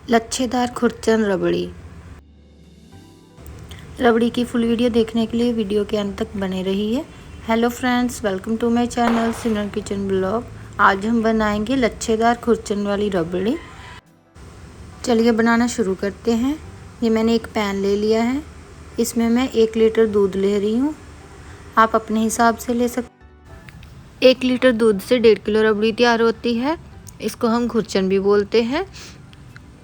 लच्छेदार खुरचन रबड़ी। रबड़ी की full video देखने के लिए वीडियो के अंत तक बने रहिए। Hello friends, welcome to my channel Simran Kitchen Blog. आज हम बनाएंगे लच्छेदार खुरचन वाली रबड़ी। चलिए बनाना शुरू करते हैं। ये मैंने एक पैन ले लिया है, इसमें मैं 1 लीटर दूध ले रही हूँ। आप अपने हिसाब से ले सकते। 1 लीटर दूध से 1.5 किलो रबड़ी तैयार होती है। इसको हम खुरचन भी बोलते हैं।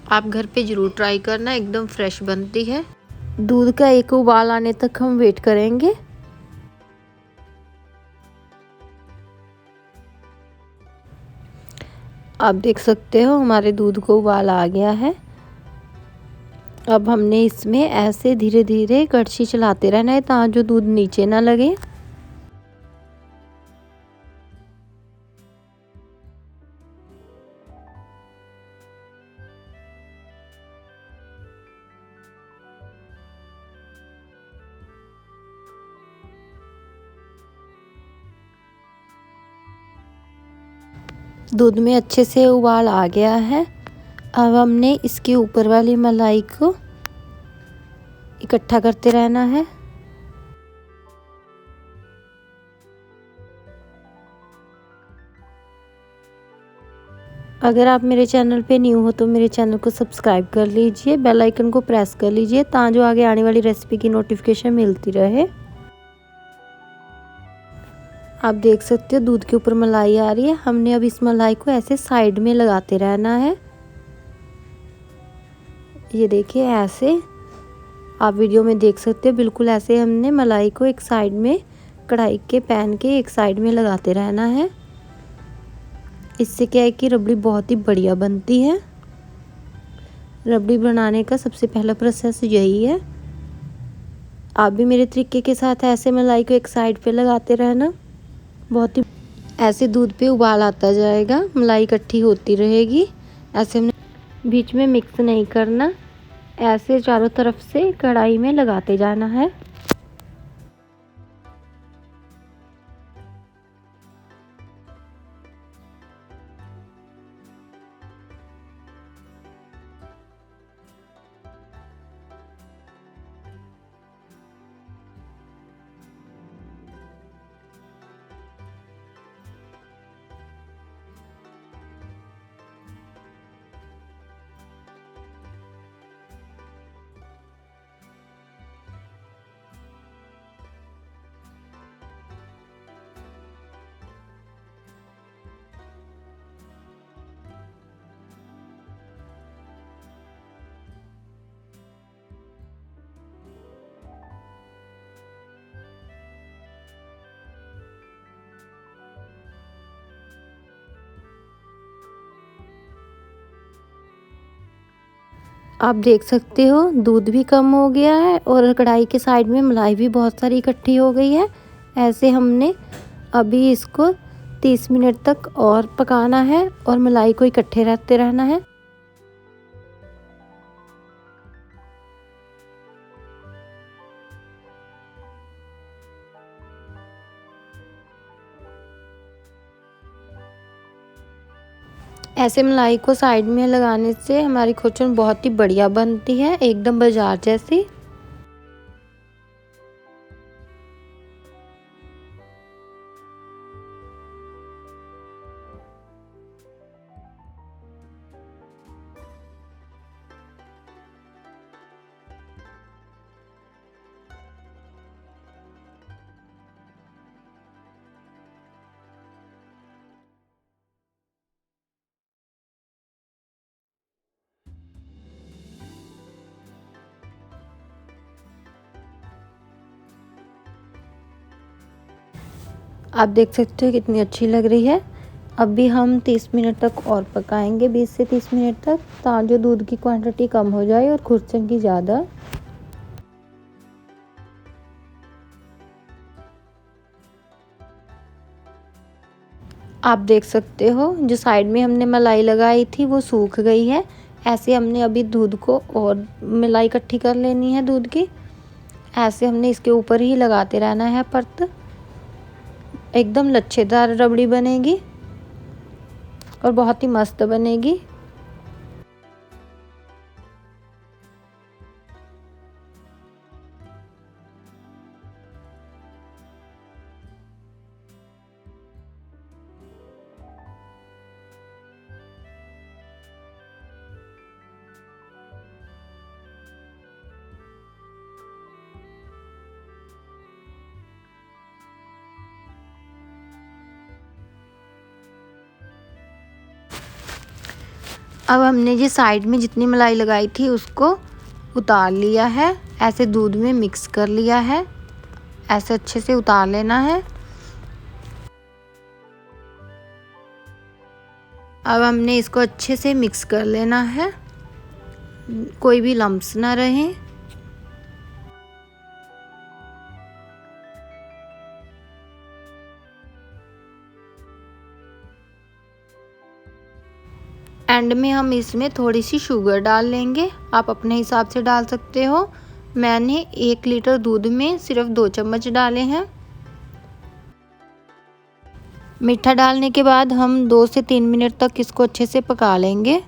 आप घर पे ज़रूर ट्राई करना, एकदम फ्रेश बनती है। दूध का एक उबाल आने तक हम वेट करेंगे। आप देख सकते हो हमारे दूध को उबाल आ गया है। अब हमने इसमें ऐसे धीरे धीरे कड़छी चलाते रहना है ताकि दूध नीचे ना लगे। दूध में अच्छे से उबाल आ गया है। अब हमने इसके ऊपर वाली मलाई को इकट्ठा करते रहना है। अगर आप मेरे चैनल पे न्यू हो तो मेरे चैनल को सब्सक्राइब कर लीजिए, बेल आइकन को प्रेस कर लीजिए ताकि जो आगे आने वाली रेसिपी की नोटिफिकेशन मिलती रहे। आप देख सकते हो दूध के ऊपर मलाई आ रही है। हमने अब इस मलाई को ऐसे साइड में लगाते रहना है। ये देखिए, ऐसे आप वीडियो में देख सकते हो, बिल्कुल ऐसे हमने मलाई को एक साइड में कढ़ाई के पैन के एक साइड में लगाते रहना है। इससे क्या है कि रबड़ी बहुत ही बढ़िया बनती है। रबड़ी बनाने का सबसे पहला प्रोसेस यही है। आप भी मेरे तरीके के साथ ऐसे मलाई को एक साइड पे लगाते रहना। बहुत ही ऐसे दूध पे उबाल आता जाएगा, मलाई इकट्ठी होती रहेगी। ऐसे हमने बीच में मिक्स नहीं करना, ऐसे चारों तरफ से कढ़ाई में लगाते जाना है। आप देख सकते हो दूध भी कम हो गया है और कढ़ाई के साइड में मलाई भी बहुत सारी इकट्ठी हो गई है। ऐसे हमने अभी इसको 30 मिनट तक और पकाना है और मलाई को इकट्ठे रखते रहना है। ऐसे मलाई को साइड में लगाने से हमारी खुरचन बहुत ही बढ़िया बनती है, एकदम बाजार जैसी। आप देख सकते हो कितनी अच्छी लग रही है। अब भी हम 30 मिनट तक और पकाएंगे, 20 से 30 मिनट तक, ताकि जो दूध की क्वांटिटी कम हो जाए और खुरचन की ज़्यादा। आप देख सकते हो जो साइड में हमने मलाई लगाई थी वो सूख गई है। ऐसे हमने अभी दूध को और मलाई इकट्ठी कर लेनी है दूध की। ऐसे हमने इसके ऊपर ही लगाते रहना है परत। एकदम लच्छेदार रबड़ी बनेगी और बहुत ही मस्त बनेगी। अब हमने ये साइड में जितनी मलाई लगाई थी उसको उतार लिया है, ऐसे दूध में मिक्स कर लिया है, ऐसे अच्छे से उतार लेना है। अब हमने इसको अच्छे से मिक्स कर लेना है, कोई भी लम्प्स ना रहे। एंड में हम इसमें थोड़ी सी शुगर डाल लेंगे, आप अपने हिसाब से डाल सकते हो। मैंने 1 लीटर दूध में सिर्फ 2 चम्मच डाले हैं। मीठा डालने के बाद हम 2 से 3 मिनट तक इसको अच्छे से पका लेंगे।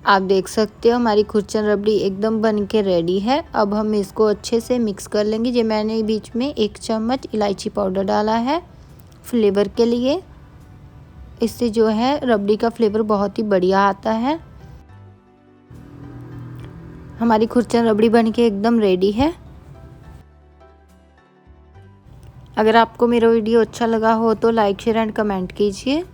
आप देख सकते हो हमारी खुरचन रबड़ी एकदम बन के रेडी है। अब हम इसको अच्छे से मिक्स कर लेंगे। ये मैंने बीच में 1 चम्मच इलायची पाउडर डाला है फ्लेवर के लिए, इससे जो है रबड़ी का फ्लेवर बहुत ही बढ़िया आता है। हमारी खुरचन रबड़ी बन के एकदम रेडी है। अगर आपको मेरा वीडियो अच्छा लगा हो तो लाइक शेयर एंड कमेंट कीजिए।